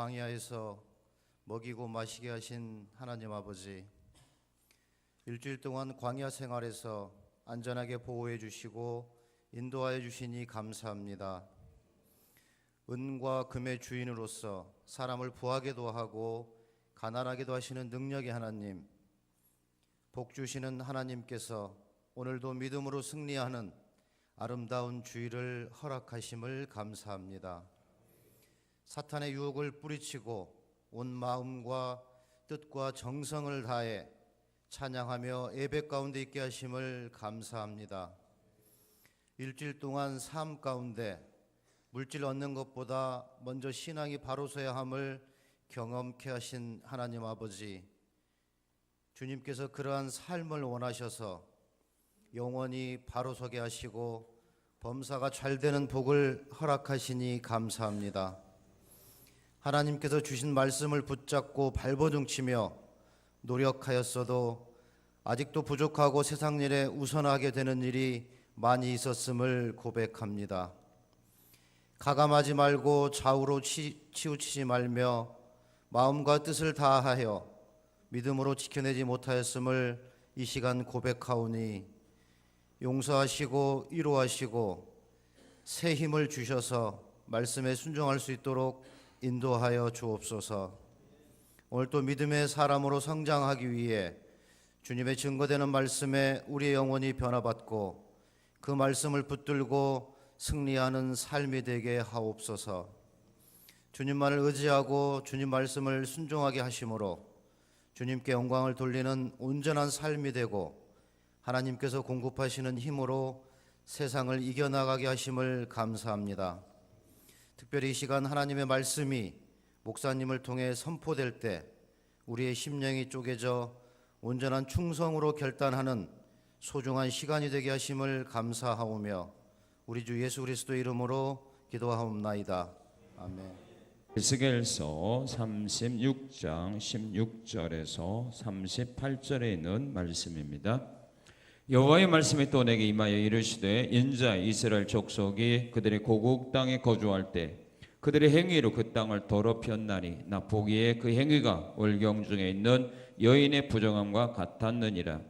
광야에서 먹이고 마시게 하신 하나님 아버지, 일주일 동안 광야 생활에서 안전하게 보호해 주시고 인도하여 주시니 감사합니다. 은과 금의 주인으로서 사람을 부하게도 하고 가난하게도 하시는 능력의 하나님, 복 주시는 하나님께서 오늘도 믿음으로 승리하는 아름다운 주일을 허락하심을 감사합니다. 사탄의 유혹을 뿌리치고 온 마음과 뜻과 정성을 다해 찬양하며 예배 가운데 있게 하심을 감사합니다. 일주일 동안 삶 가운데 물질 얻는 것보다 먼저 신앙이 바로 서야 함을 경험케 하신 하나님 아버지, 주님께서 그러한 삶을 원하셔서 영원히 바로 서게 하시고 범사가 잘 되는 복을 허락하시니 감사합니다. 하나님께서 주신 말씀을 붙잡고 발버둥치며 노력하였어도 아직도 부족하고 세상 일에 우선하게 되는 일이 많이 있었음을 고백합니다. 가감하지 말고 좌우로 치우치지 말며 마음과 뜻을 다하여 믿음으로 지켜내지 못하였음을 이 시간 고백하오니 용서하시고 위로하시고 새 힘을 주셔서 말씀에 순종할 수 있도록 인도하여 주옵소서. 오늘 또 믿음의 사람으로 성장하기 위해 주님의 증거되는 말씀에 우리의 영혼이 변화받고 그 말씀을 붙들고 승리하는 삶이 되게 하옵소서. 주님만을 의지하고 주님 말씀을 순종하게 하심으로 주님께 영광을 돌리는 온전한 삶이 되고 하나님께서 공급하시는 힘으로 세상을 이겨나가게 하심을 감사합니다. 특별히 이 시간 하나님의 말씀이 목사님을 통해 선포될 때 우리의 심령이 쪼개져 온전한 충성으로 결단하는 소중한 시간이 되게 하심을 감사하오며 우리 주 예수 그리스도 이름으로 기도하옵나이다. 아멘. 에스겔서 36장 16절에서 38절에 있는 말씀입니다. 여호와의 말씀이 또 내게 임하여 이르시되 인자 이스라엘 족속이 그들의 고국 땅에 거주할 때 그들의 행위로 그 땅을 더럽혔나니 나 보기에 그 행위가 월경 중에 있는 여인의 부정함과 같았느니라.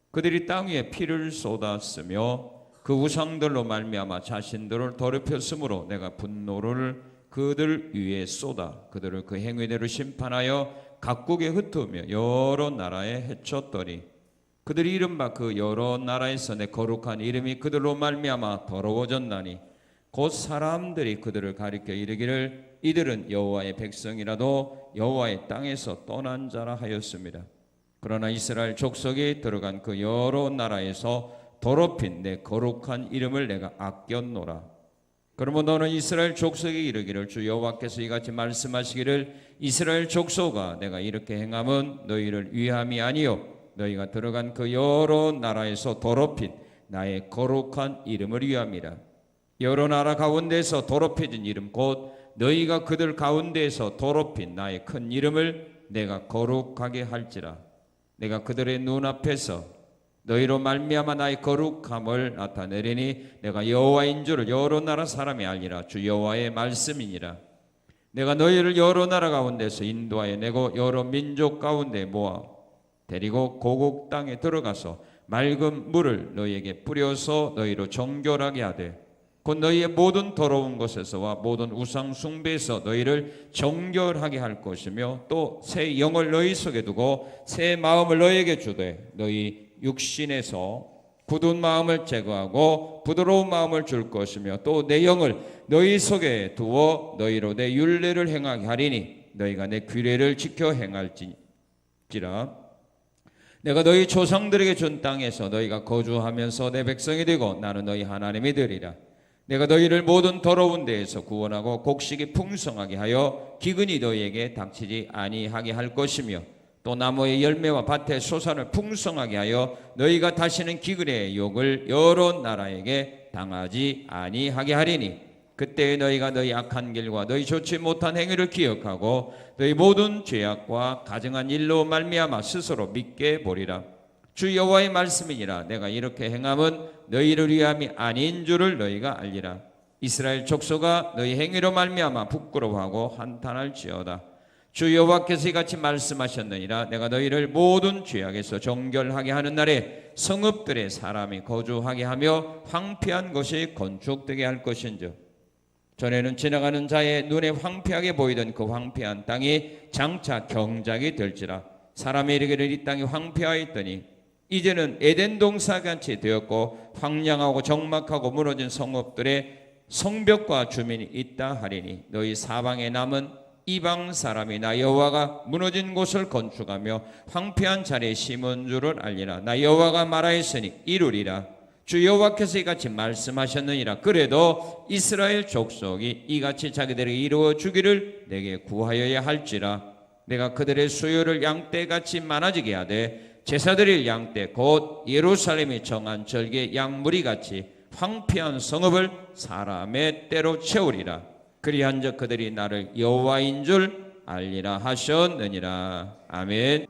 그들이 땅 위에 피를 쏟았으며 그 우상들로 말미암아 자신들을 더럽혔으므로 내가 분노를 그들 위에 쏟아 그들을 그 행위대로 심판하여 각국에 흩으며 여러 나라에 해쳤더니 그들이 이른바 그 여러 나라에서 내 거룩한 이름이 그들로 말미암아 더러워졌나니 곧 사람들이 그들을 가리켜 이르기를 이들은 여호와의 백성이라도 여호와의 땅에서 떠난 자라 하였습니다. 그러나 이스라엘 족속이 들어간 그 여러 나라에서 더럽힌 내 거룩한 이름을 내가 아꼈노라. 그러므로 너는 이스라엘 족속에 이르기를 주 여호와께서 이같이 말씀하시기를 이스라엘 족속아 내가 이렇게 행함은 너희를 위함이 아니요 너희가 들어간 그 여러 나라에서 더럽힌 나의 거룩한 이름을 위함이라. 여러 나라 가운데서 더럽혀진 이름 곧 너희가 그들 가운데에서 더럽힌 나의 큰 이름을 내가 거룩하게 할지라. 내가 그들의 눈앞에서 너희로 말미암아 나의 거룩함을 나타내리니 내가 여호와인 줄을 여러 나라 사람이 알리라. 주 여호와의 말씀이니라. 내가 너희를 여러 나라 가운데서 인도하여 내고 여러 민족 가운데 모아 데리고 고국 땅에 들어가서 맑은 물을 너희에게 뿌려서 너희로 정결하게 하되 곧 너희의 모든 더러운 것에서와 모든 우상 숭배에서 너희를 정결하게 할 것이며 또 새 영을 너희 속에 두고 새 마음을 너희에게 주되 너희 육신에서 굳은 마음을 제거하고 부드러운 마음을 줄 것이며 또 내 영을 너희 속에 두어 너희로 내 율례를 행하게 하리니 너희가 내 규례를 지켜 행할지라. 내가 너희 조상들에게 준 땅에서 너희가 거주하면서 내 백성이 되고 나는 너희 하나님이 되리라. 내가 너희를 모든 더러운 데에서 구원하고 곡식이 풍성하게 하여 기근이 너희에게 닥치지 아니하게 할 것이며 또 나무의 열매와 밭의 소산을 풍성하게 하여 너희가 다시는 기근의 욕을 여러 나라에게 당하지 아니하게 하리니 그때 너희가 너희 악한 길과 너희 좋지 못한 행위를 기억하고 너희 모든 죄악과 가증한 일로 말미암아 스스로 믿게 보리라. 주 여호와의 말씀이니라. 내가 이렇게 행함은 너희를 위함이 아닌 줄을 너희가 알리라. 이스라엘 족속아 너희 행위로 말미암아 부끄러워하고 한탄할지어다. 주 여호와께서 이같이 말씀하셨느니라. 내가 너희를 모든 죄악에서 정결하게 하는 날에 성읍들의 사람이 거주하게 하며 황폐한 것이 건축되게 할 것인즉 전에는 지나가는 자의 눈에 황폐하게 보이던 그 황폐한 땅이 장차 경작이 될지라. 사람이 이르기를 이 땅이 황폐하였더니 이제는 에덴 동산같이 되었고 황량하고 적막하고 무너진 성읍들의 성벽과 주민이 있다 하리니 너희 사방에 남은 이방 사람이 나 여호와가 무너진 곳을 건축하며 황폐한 자리에 심은 줄을 알리라. 나 여호와가 말하였으니 이루리라. 주 여호와께서 이같이 말씀하셨느니라. 그래도 이스라엘 족속이 이같이 자기들에게 이루어 주기를 내게 구하여야 할지라. 내가 그들의 수요를 양떼같이 많아지게 하되 제사드릴 양떼 곧 예루살렘이 정한 절개 양무리같이 황폐한 성읍을 사람의 때로 채우리라. 그리한즉 그들이 나를 여호와인 줄 알리라 하셨느니라. 아멘.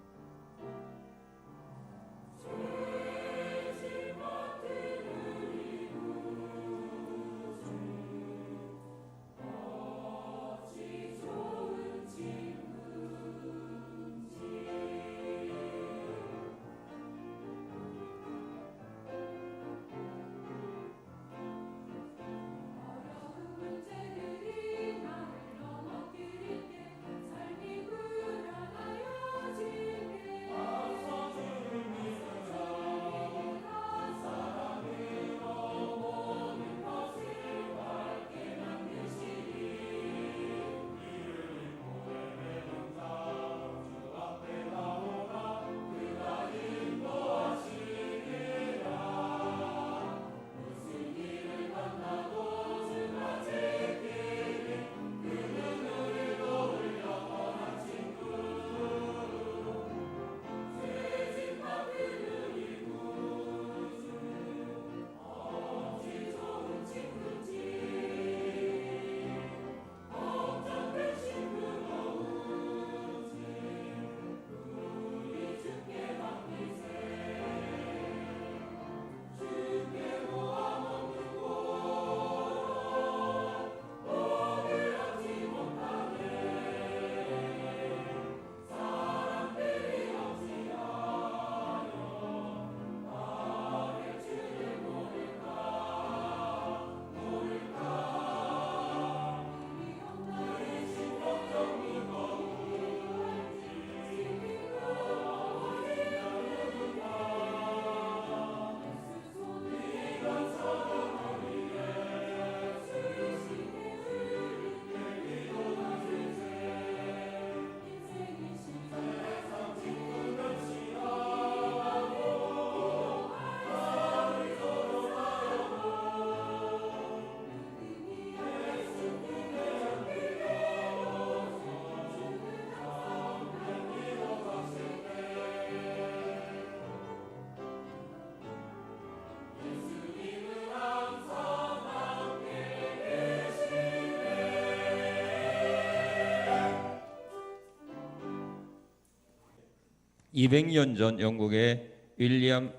(200년) 전 영국의 윌리엄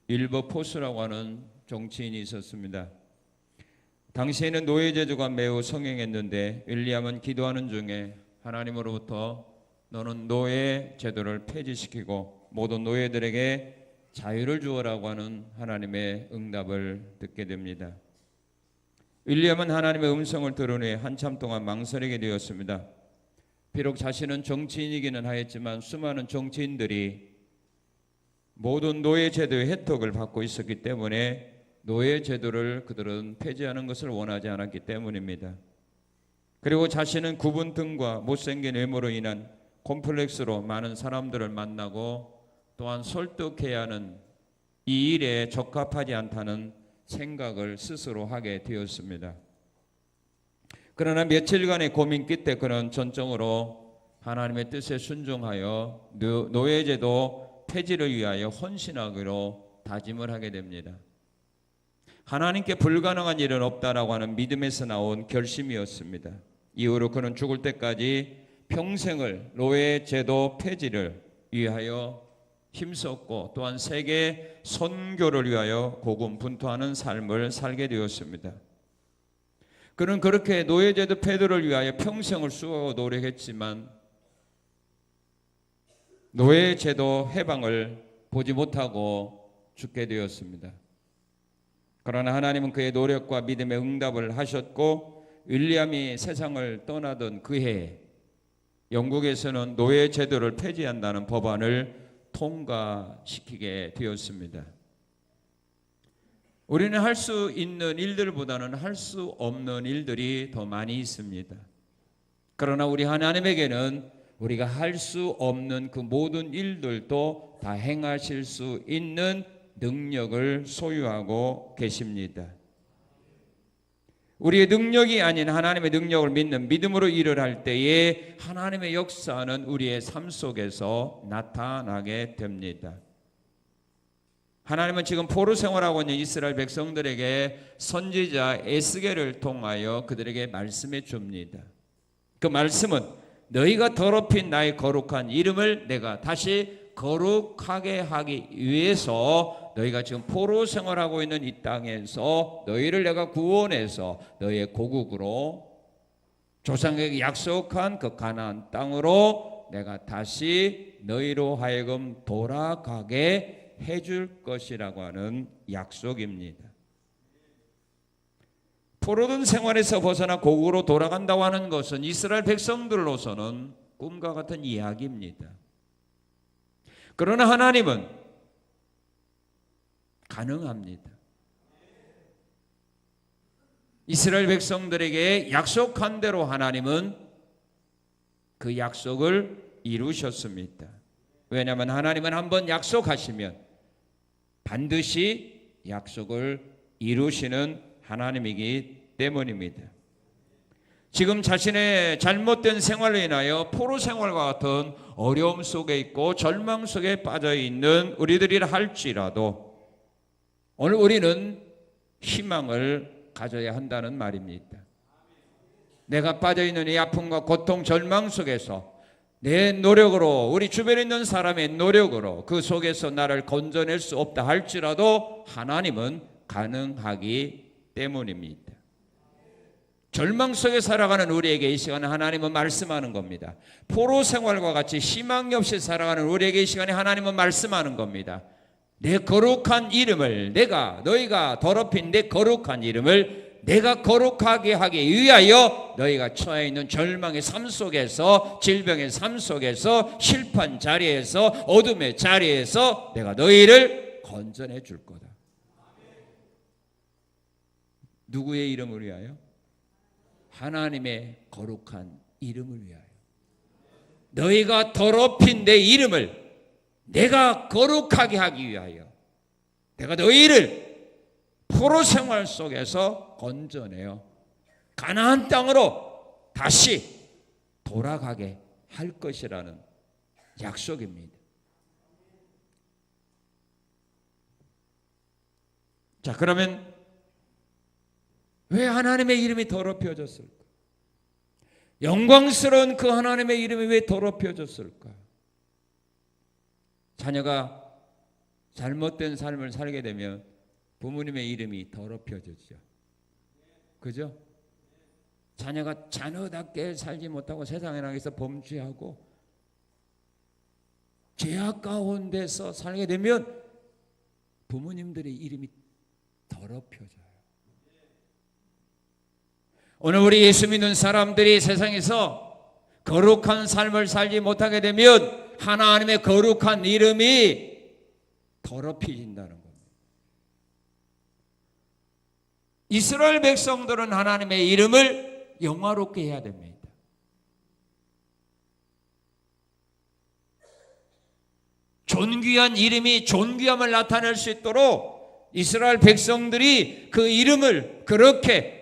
윌버포스라고 하는 정치인이 있었습니다. 당시에는 노예 제도가 매우 성행했는데 윌리엄은 기도하는 중에 하나님으로부터 너는 노예 제도를 폐지시키고 모든 노예들에게 자유를 주어라고 하는 하나님의 응답을 듣게 됩니다. 윌리엄은 하나님의 음성을 들은 후에 한참 동안 망설이게 되었습니다. 비록 자신은 정치인이기는 하였지만 수많은 정치인들이 모든 노예 제도의 혜택을 받고 있었기 때문에 노예 제도를 그들은 폐지하는 것을 원하지 않았기 때문입니다. 그리고 자신은 굽은 등과 못생긴 외모로 인한 콤플렉스로 많은 사람들을 만나고 또한 설득해야 하는 이 일에 적합하지 않다는 생각을 스스로 하게 되었습니다. 그러나 며칠간의 고민 끝에 그는 전적으로 하나님의 뜻에 순종하여 노예제도 폐지를 위하여 헌신하기로 다짐을 하게 됩니다. 하나님께 불가능한 일은 없다라고 하는 믿음에서 나온 결심이었습니다. 이후로 그는 죽을 때까지 평생을 노예제도 폐지를 위하여 힘썼고 또한 세계 선교를 위하여 고군분투하는 삶을 살게 되었습니다. 그는 그렇게 노예제도 폐도를 위하여 평생을 수고하고 노력했지만 노예제도 해방을 보지 못하고 죽게 되었습니다. 그러나 하나님은 그의 노력과 믿음의 응답을 하셨고 윌리엄이 세상을 떠나던 그 해에 영국에서는 노예제도를 폐지한다는 법안을 통과시키게 되었습니다. 우리는 할 수 있는 일들보다는 할 수 없는 일들이 더 많이 있습니다. 그러나 우리 하나님에게는 우리가 할 수 없는 그 모든 일들도 다 행하실 수 있는 능력을 소유하고 계십니다. 우리의 능력이 아닌 하나님의 능력을 믿는 믿음으로 일을 할 때에 하나님의 역사는 우리의 삶 속에서 나타나게 됩니다. 하나님은 지금 포로 생활하고 있는 이스라엘 백성들에게 선지자 에스겔을 통하여 그들에게 말씀해 줍니다. 그 말씀은 너희가 더럽힌 나의 거룩한 이름을 내가 다시 거룩하게 하기 위해서 너희가 지금 포로 생활하고 있는 이 땅에서 너희를 내가 구원해서 너희의 고국으로 조상에게 약속한 그 가나안 땅으로 내가 다시 너희로 하여금 돌아가게 해줄 것이라고 하는 약속입니다. 포로된 생활에서 벗어나 고국으로 돌아간다고 하는 것은 이스라엘 백성들로서는 꿈과 같은 이야기입니다. 그러나 하나님은 가능합니다. 이스라엘 백성들에게 약속한 대로 하나님은 그 약속을 이루셨습니다. 왜냐하면 하나님은 한번 약속하시면 반드시 약속을 이루시는 하나님이기 때문입니다. 지금 자신의 잘못된 생활로 인하여 포로 생활과 같은 어려움 속에 있고 절망 속에 빠져 있는 우리들이라 할지라도 오늘 우리는 희망을 가져야 한다는 말입니다. 내가 빠져 있는 이 아픔과 고통, 절망 속에서 내 노력으로, 우리 주변에 있는 사람의 노력으로 그 속에서 나를 건져낼 수 없다 할지라도 하나님은 가능하기 때문입니다. 절망 속에 살아가는 우리에게 이 시간에 하나님은 말씀하는 겁니다. 포로 생활과 같이 희망이 없이 살아가는 우리에게 이 시간에 하나님은 말씀하는 겁니다. 내 거룩한 이름을 너희가 더럽힌 내 거룩한 이름을 내가 거룩하게 하기 위하여 너희가 처해 있는 절망의 삶 속에서, 질병의 삶 속에서, 실패한 자리에서, 어둠의 자리에서 내가 너희를 건져내 줄 거다. 누구의 이름을 위하여? 하나님의 거룩한 이름을 위하여. 너희가 더럽힌 내 이름을 내가 거룩하게 하기 위하여 내가 너희를 포로 생활 속에서 건져내어 가나안 땅으로 다시 돌아가게 할 것이라는 약속입니다. 자, 그러면 왜 하나님의 이름이 더럽혀졌을까? 영광스러운 그 하나님의 이름이 왜 더럽혀졌을까? 자녀가 잘못된 삶을 살게 되면 부모님의 이름이 더럽혀졌죠. 그죠? 자녀가 자녀답게 살지 못하고 세상에 나가서 범죄하고 죄악 가운데서 살게 되면 부모님들의 이름이 더럽혀져요. 오늘 우리 예수 믿는 사람들이 세상에서 거룩한 삶을 살지 못하게 되면 하나님의 거룩한 이름이 더럽혀진다는 겁니다. 이스라엘 백성들은 하나님의 이름을 영화롭게 해야 됩니다. 존귀한 이름이 존귀함을 나타낼 수 있도록 이스라엘 백성들이 그 이름을 그렇게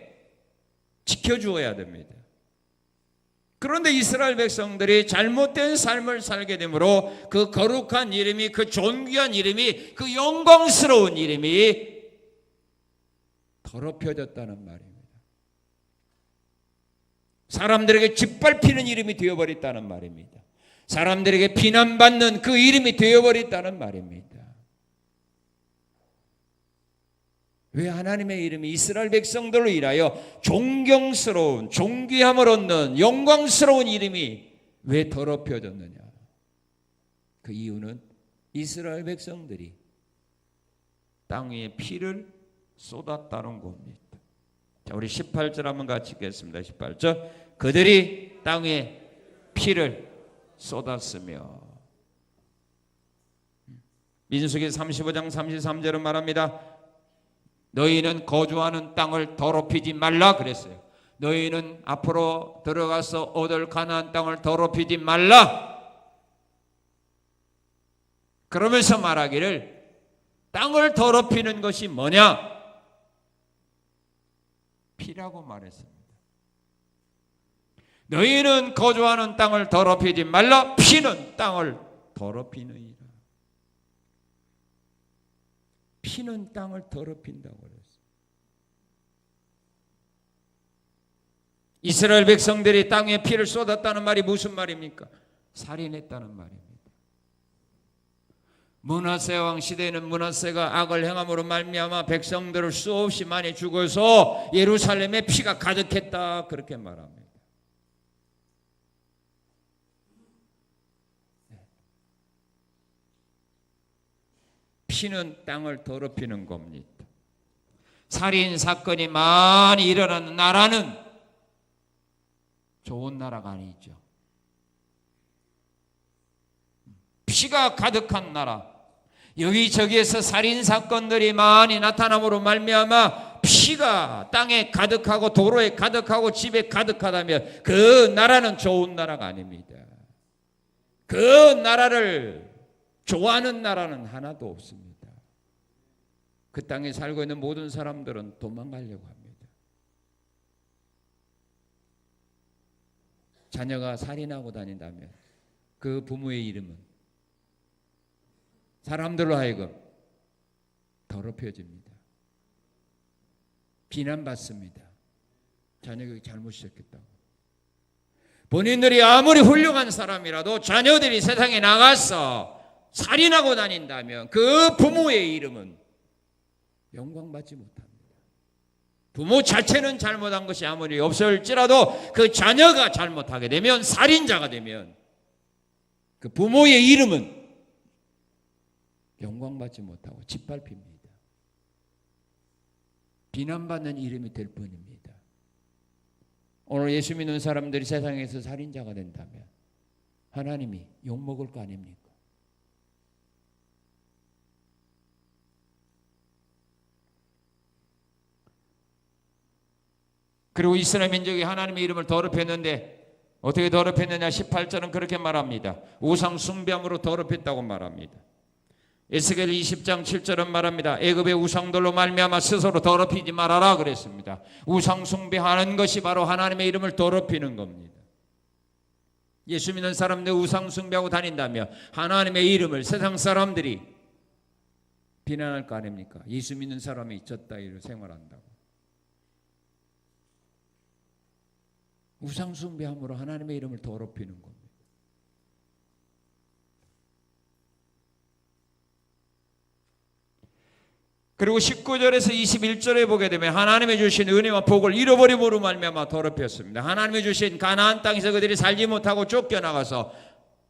지켜주어야 됩니다. 그런데 이스라엘 백성들이 잘못된 삶을 살게 되므로 그 거룩한 이름이, 그 존귀한 이름이, 그 영광스러운 이름이 더럽혀졌다는 말입니다. 사람들에게 짓밟히는 이름이 되어버렸다는 말입니다. 사람들에게 비난받는 그 이름이 되어버렸다는 말입니다. 왜 하나님의 이름이 이스라엘 백성들로 인하여 존경스러운, 존귀함을 얻는 영광스러운 이름이 왜 더럽혀졌느냐? 그 이유는 이스라엘 백성들이 땅 위에 피를 쏟았다는 겁니다. 자, 우리 18절 한번 같이 읽겠습니다. 18절. 그들이 땅 위에 피를 쏟았으며. 민수기 35장 33절은 말합니다. 너희는 거주하는 땅을 더럽히지 말라 그랬어요. 너희는 앞으로 들어가서 얻을 가나안 땅을 더럽히지 말라. 그러면서 말하기를 땅을 더럽히는 것이 뭐냐? 피라고 말했습니다. 너희는 거주하는 땅을 더럽히지 말라. 피는 땅을 더럽히느니라. 피는 땅을 더럽힌다고 그랬어요. 이스라엘 백성들이 땅에 피를 쏟았다는 말이 무슨 말입니까? 살인했다는 말입니다. 므낫세 왕 시대에는 므낫세가 악을 행함으로 말미암아 백성들을 수없이 많이 죽어서 예루살렘에 피가 가득했다 그렇게 말합니다. 피는 땅을 더럽히는 겁니다. 살인 사건이 많이 일어나는 나라는 좋은 나라가 아니죠. 피가 가득한 나라, 여기저기에서 살인 사건들이 많이 나타남으로 말미암아 피가 땅에 가득하고 도로에 가득하고 집에 가득하다면 그 나라는 좋은 나라가 아닙니다. 그 나라를 좋아하는 나라는 하나도 없습니다. 그 땅에 살고 있는 모든 사람들은 도망가려고 합니다. 자녀가 살인하고 다닌다면 그 부모의 이름은 사람들로 하여금 더럽혀집니다. 비난받습니다. 자녀가 잘못시켰다고. 본인들이 아무리 훌륭한 사람이라도 자녀들이 세상에 나가서 살인하고 다닌다면 그 부모의 이름은 영광받지 못합니다. 부모 자체는 잘못한 것이 아무리 없을지라도 그 자녀가 잘못하게 되면, 살인자가 되면 그 부모의 이름은 영광받지 못하고 짓밟힙니다. 비난받는 이름이 될 뿐입니다. 오늘 예수 믿는 사람들이 세상에서 살인자가 된다면 하나님이 욕먹을 거 아닙니까? 그리고 이스라엘 민족이 하나님의 이름을 더럽혔는데 어떻게 더럽혔느냐? 18절은 그렇게 말합니다. 우상 숭배함으로 더럽혔다고 말합니다. 에스겔 20장 7절은 말합니다. 애굽의 우상들로 말미암아 스스로 더럽히지 말아라 그랬습니다. 우상 숭배하는 것이 바로 하나님의 이름을 더럽히는 겁니다. 예수 믿는 사람들 우상 숭배하고 다닌다면 하나님의 이름을 세상 사람들이 비난할 거 아닙니까? 예수 믿는 사람이 저 따위로 생활한다고. 우상 숭배함으로 하나님의 이름을 더럽히는 겁니다. 그리고 19절에서 21절에 보게 되면 하나님이 주신 은혜와 복을 잃어버림으로 말미암아 더럽혔습니다. 하나님이 주신 가나안 땅에서 그들이 살지 못하고 쫓겨나가서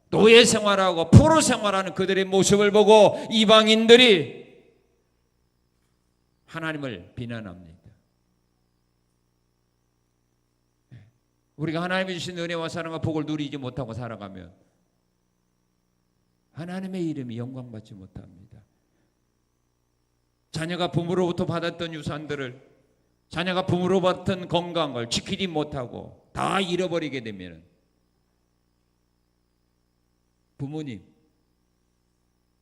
노예 생활하고 포로 생활하는 그들의 모습을 보고 이방인들이 하나님을 비난합니다. 우리가 하나님이 주신 은혜와 사랑과 복을 누리지 못하고 살아가면 하나님의 이름이 영광받지 못합니다. 자녀가 부모로부터 받았던 유산들을, 자녀가 부모로 받았던 건강을 지키지 못하고 다 잃어버리게 되면 부모님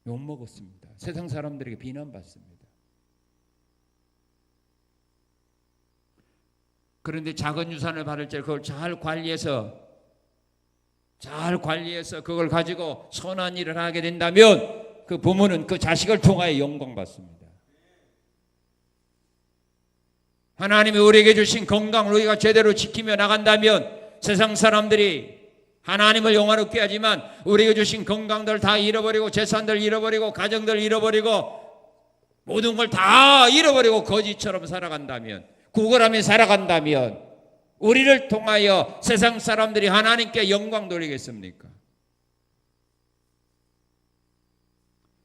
욕먹었습니다. 세상 사람들에게 비난받습니다. 그런데 작은 유산을 받을 때 그걸 잘 관리해서 그걸 가지고 선한 일을 하게 된다면 그 부모는 그 자식을 통하여 영광받습니다. 하나님이 우리에게 주신 건강을 우리가 제대로 지키며 나간다면 세상 사람들이 하나님을 영화롭게 하지만 우리에게 주신 건강들 다 잃어버리고 재산들 잃어버리고 가정들 잃어버리고 모든 걸 다 잃어버리고 거지처럼 살아간다면, 구걸하며 살아간다면 우리를 통하여 세상 사람들이 하나님께 영광 돌리겠습니까?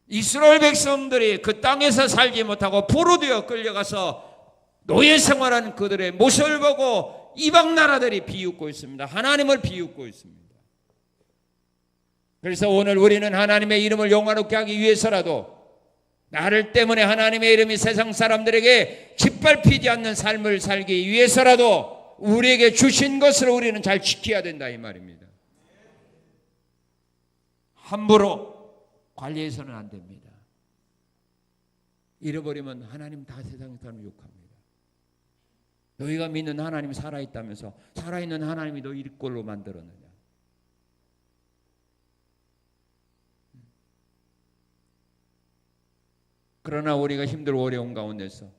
이스라엘 백성들이 그 땅에서 살지 못하고 포로되어 끌려가서 노예 생활하는 그들의 모습을 보고 이방 나라들이 비웃고 있습니다. 하나님을 비웃고 있습니다. 그래서 오늘 우리는 하나님의 이름을 영화롭게 하기 위해서라도, 나를 때문에 하나님의 이름이 세상 사람들에게 짓밟히지 않는 삶을 살기 위해서라도 우리에게 주신 것을 우리는 잘 지켜야 된다 이 말입니다. 함부로 관리해서는 안 됩니다. 잃어버리면 하나님 다 세상 사람을 욕합니다. 너희가 믿는 하나님이 살아있다면서 살아있는 하나님이 너 이리 꼴로 만들었느냐. 그러나 우리가 힘들고 어려운 가운데서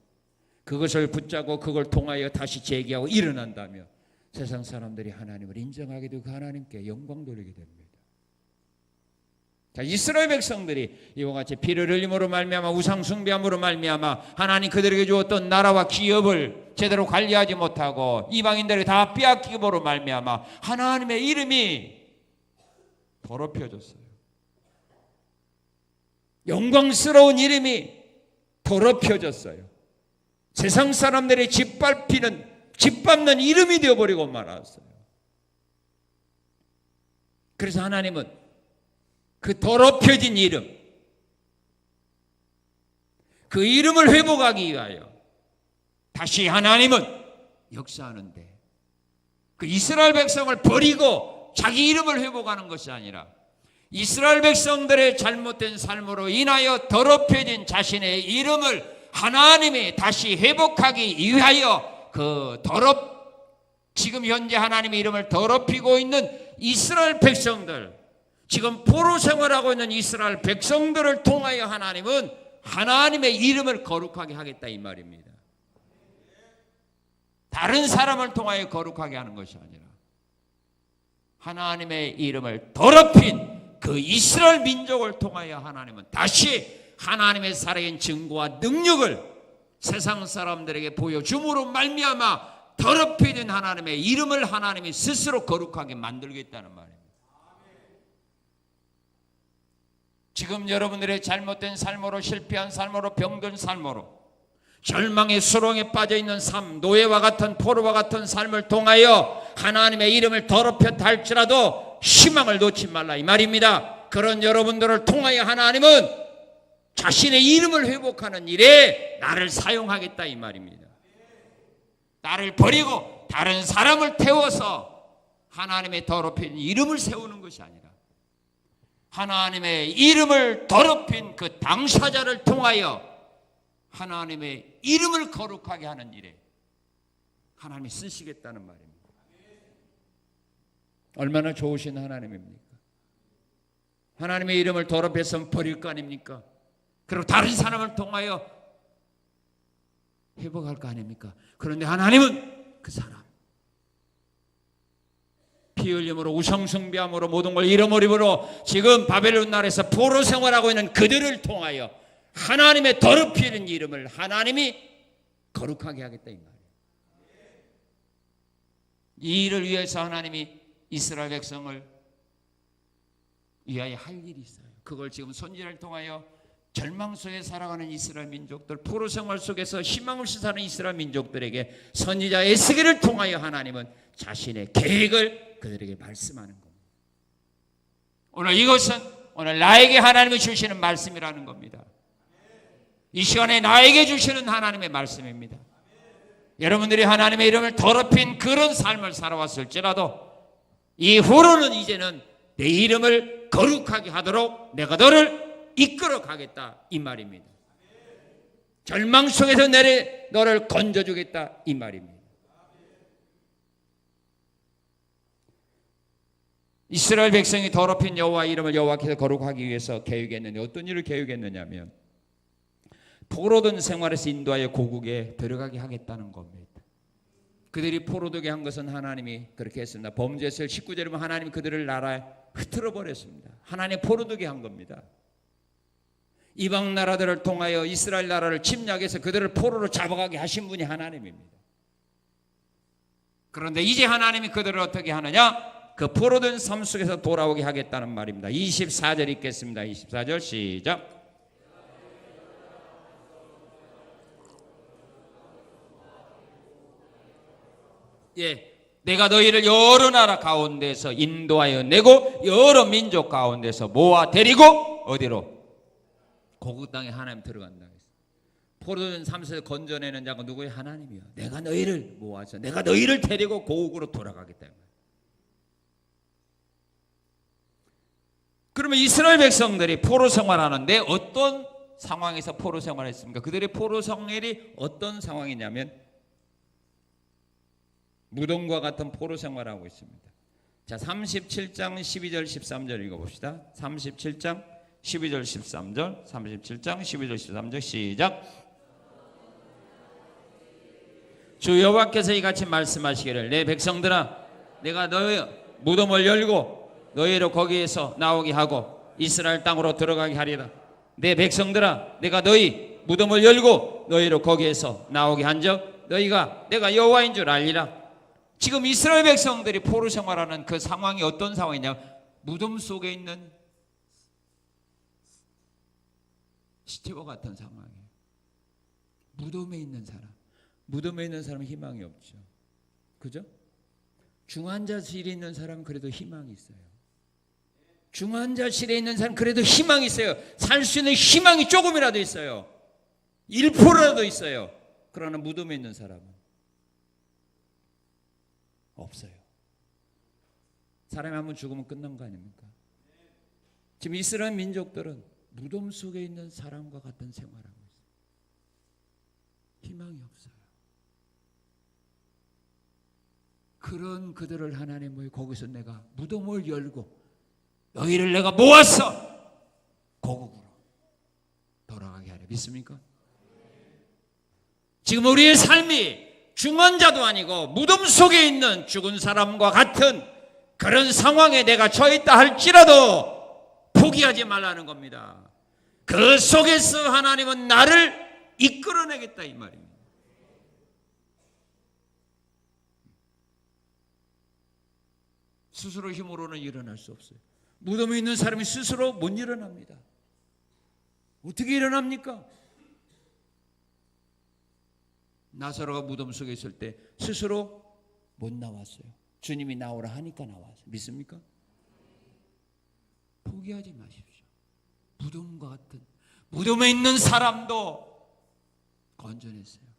그것을 붙잡고 그걸 통하여 다시 재기하고 일어난다면 세상 사람들이 하나님을 인정하게 되고 그 하나님께 영광 돌리게 됩니다. 자, 이스라엘 백성들이 이와 같이 피를 흘림으로 말미암아 우상 숭배함으로 말미암아 하나님 그들에게 주었던 나라와 기업을 제대로 관리하지 못하고 이방인들에게 다 빼앗김으로 말미암아 하나님의 이름이 더럽혀졌어요. 영광스러운 이름이 더럽혀졌어요. 세상 사람들이 짓밟는 이름이 되어버리고 말았어요. 그래서 하나님은 그 더럽혀진 이름, 그 이름을 회복하기 위하여 다시 하나님은 역사하는데, 그 이스라엘 백성을 버리고 자기 이름을 회복하는 것이 아니라 이스라엘 백성들의 잘못된 삶으로 인하여 더럽혀진 자신의 이름을 하나님이 다시 회복하기 위하여 지금 현재 하나님의 이름을 더럽히고 있는 이스라엘 백성들, 지금 포로 생활하고 있는 이스라엘 백성들을 통하여 하나님은 하나님의 이름을 거룩하게 하겠다 이 말입니다. 다른 사람을 통하여 거룩하게 하는 것이 아니라 하나님의 이름을 더럽힌 그 이스라엘 민족을 통하여 하나님은 다시 하나님의 살아있는 증거와 능력을 세상 사람들에게 보여줌으로 말미암아 더럽혀진 하나님의 이름을 하나님이 스스로 거룩하게 만들겠다는 말입니다. 지금 여러분들의 잘못된 삶으로, 실패한 삶으로, 병든 삶으로, 절망의 수렁에 빠져있는 삶, 노예와 같은 포로와 같은 삶을 통하여 하나님의 이름을 더럽혔다 할지라도 희망을 놓지 말라 이 말입니다. 그런 여러분들을 통하여 하나님은 자신의 이름을 회복하는 일에 나를 사용하겠다 이 말입니다. 나를 버리고 다른 사람을 태워서 하나님의 더럽힌 이름을 세우는 것이 아니라 하나님의 이름을 더럽힌 그 당사자를 통하여 하나님의 이름을 거룩하게 하는 일에 하나님이 쓰시겠다는 말입니다. 얼마나 좋으신 하나님입니까? 하나님의 이름을 더럽혀서 버릴 거 아닙니까? 그리고 다른 사람을 통하여 회복할 거 아닙니까? 그런데 하나님은 그 사람 피 흘림으로 우상숭배함으로 모든 걸 잃어버림으로 지금 바벨론 나라에서 포로 생활하고 있는 그들을 통하여 하나님의 더럽히는 이름을 하나님이 거룩하게 하겠다 이 말이에요. 이 일을 위해서 하나님이 이스라엘 백성을 위하여 할 일이 있어요. 그걸 지금 선지자를 통하여 절망 속에 살아가는 이스라엘 민족들, 포로 생활 속에서 희망 없이 사는 이스라엘 민족들에게 선지자 에스겔을 통하여 하나님은 자신의 계획을 그들에게 말씀하는 겁니다. 오늘 이것은 오늘 나에게 하나님이 주시는 말씀이라는 겁니다. 이 시간에 나에게 주시는 하나님의 말씀입니다. 여러분들이 하나님의 이름을 더럽힌 그런 삶을 살아왔을지라도 이후로는 이제는 내 이름을 거룩하게 하도록 내가 너를 이끌어 가겠다 이 말입니다. 절망 속에서 너를 건져주겠다 이 말입니다. 이스라엘 백성이 더럽힌 여호와 이름을 여호와께서 거룩하기 위해서 계획했는데 어떤 일을 계획했느냐면 포로된 생활에서 인도하여 고국에 들어가게 하겠다는 겁니다. 그들이 포로되게 한 것은 하나님이 그렇게 했습니다. 범죄했을 19절이면 하나님이 그들을 나라에 흩어버렸습니다. 하나님 포로되게 한 겁니다. 이방 나라들을 통하여 이스라엘 나라를 침략해서 그들을 포로로 잡아가게 하신 분이 하나님입니다. 그런데 이제 하나님이 그들을 어떻게 하느냐? 그 포로된 삶 속에서 돌아오게 하겠다는 말입니다. 24절 읽겠습니다. 24절 시작. 예, 내가 너희를 여러 나라 가운데서 인도하여 내고 여러 민족 가운데서 모아 데리고 어디로? 고국 땅에 하나님 들어간다. 포로된 삶에서 건져내는 자가 누구예요? 하나님이요. 내가 너희를 모아서 내가 너희를 데리고 고국으로 돌아가겠다. 그러면 이스라엘 백성들이 포로 생활하는데 어떤 상황에서 포로 생활했습니까? 그들의 포로 생활이 어떤 상황이냐면 무덤과 같은 포로 생활하고 있습니다. 자, 37장 12절 13절 읽어봅시다. 37장 12절 13절 37장 12절 13절 시작. 주 여호와께서 이같이 말씀하시기를 내 백성들아 내가 너희 무덤을 열고 너희를 거기에서 나오게 하고 이스라엘 땅으로 들어가게 하리라. 내 백성들아 내가 너희 무덤을 열고 너희를 거기에서 나오게 한즉 너희가 내가 여호와인 줄 알리라. 지금 이스라엘 백성들이 포로 생활하는 그 상황이 어떤 상황이냐? 무덤 속에 있는 시체와 같은 상황이에요. 무덤에 있는 사람. 무덤에 있는 사람은 희망이 없죠. 그죠? 중환자실에 있는 사람은 그래도 희망이 있어요. 중환자실에 있는 사람은 그래도 희망이 있어요. 살 수 있는 희망이 조금이라도 있어요. 1%라도 있어요. 그러나 무덤에 있는 사람은 없어요. 사람이 한번 죽으면 끝난 거 아닙니까? 지금 이스라엘 민족들은 무덤 속에 있는 사람과 같은 생활하고 있어요. 희망이 없어요. 그런 그들을 하나님의 거기서 내가 무덤을 열고 너희를 내가 모았어 고국으로 돌아가게 하려 믿습니까? 지금 우리의 삶이 중환자도 아니고 무덤 속에 있는 죽은 사람과 같은 그런 상황에 내가 처했다 할지라도 포기하지 말라는 겁니다. 그 속에서 하나님은 나를 이끌어내겠다 이 말입니다. 스스로 힘으로는 일어날 수 없어요. 무덤에 있는 사람이 스스로 못 일어납니다. 어떻게 일어납니까? 나사로가 무덤 속에 있을 때 스스로 못 나왔어요. 주님이 나오라 하니까 나왔어요. 믿습니까? 포기하지 마십시오. 무덤과 같은 무덤에 있는 사람도 건져냈어요.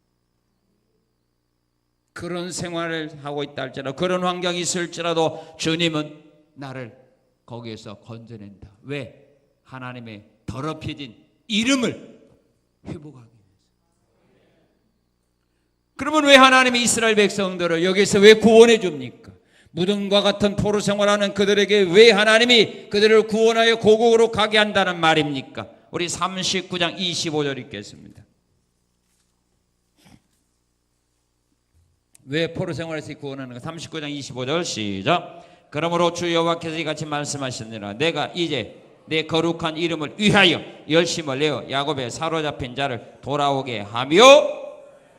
그런 생활을 하고 있다 할지라도 그런 환경이 있을지라도 주님은 나를 거기에서 건져낸다. 왜? 하나님의 더럽혀진 이름을 회복하기 위해서. 그러면 왜 하나님이 이스라엘 백성들을 여기서 왜 구원해 줍니까? 무덤과 같은 포로 생활하는 그들에게 왜 하나님이 그들을 구원하여 고국으로 가게 한다는 말입니까? 우리 39장 25절 읽겠습니다. 왜 포로 생활에서 구원하는가? 39장 25절 시작. 그러므로 주 여호와께서 이같이 말씀하시느니라 내가 이제 내 거룩한 이름을 위하여 열심을 내어 야곱의 사로잡힌 자를 돌아오게 하며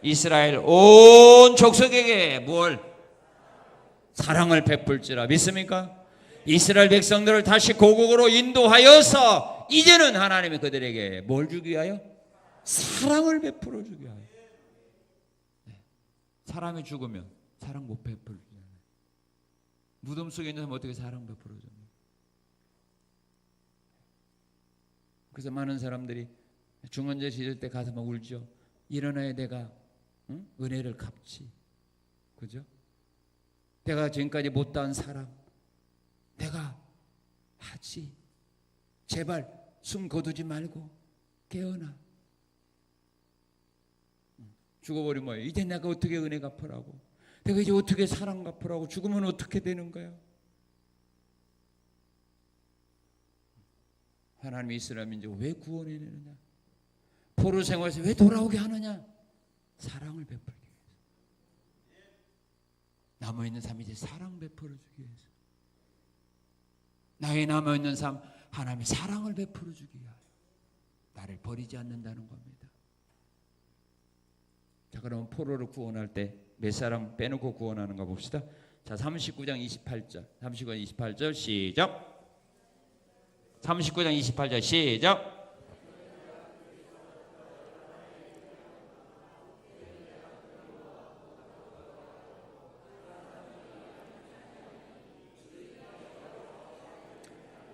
이스라엘 온 족속에게 뭘? 사랑을 베풀지라. 믿습니까? 이스라엘 백성들을 다시 고국으로 인도하여서 이제는 하나님이 그들에게 뭘 주기 위하여? 사랑을 베풀어 주기 위하여. 사람이 죽으면 사랑 못 베풀잖아요. 무덤 속에 있는 사람 어떻게 사랑 베풀어 줍니까? 그래서 많은 사람들이 중환자 시절 때 가서 막 울죠. 일어나야 내가 은혜를 갚지. 그죠? 내가 지금까지 못다한 사랑 내가 하지. 제발 숨 거두지 말고 깨어나. 죽어버리면 뭐예요? 이제 내가 어떻게 은혜 갚으라고? 내가 이제 어떻게 사랑 갚으라고? 죽으면 어떻게 되는 거야? 하나님이 이스라엘 민족을 왜 구원해내느냐? 포로 생활에서 왜 돌아오게 하느냐? 사랑을 베풀기 위해서. 남아있는 삶 이제 사랑 베풀어주기 위해서. 나의 남아있는 삶 하나님의 사랑을 베풀어주기 위하여. 나를 버리지 않는다는 겁니다. 자, 그러면 포로를 구원할 때 몇 사람 빼놓고 구원하는가 봅시다. 자, 39장 28절. 39장 28절 시작. 39장 28절 시작.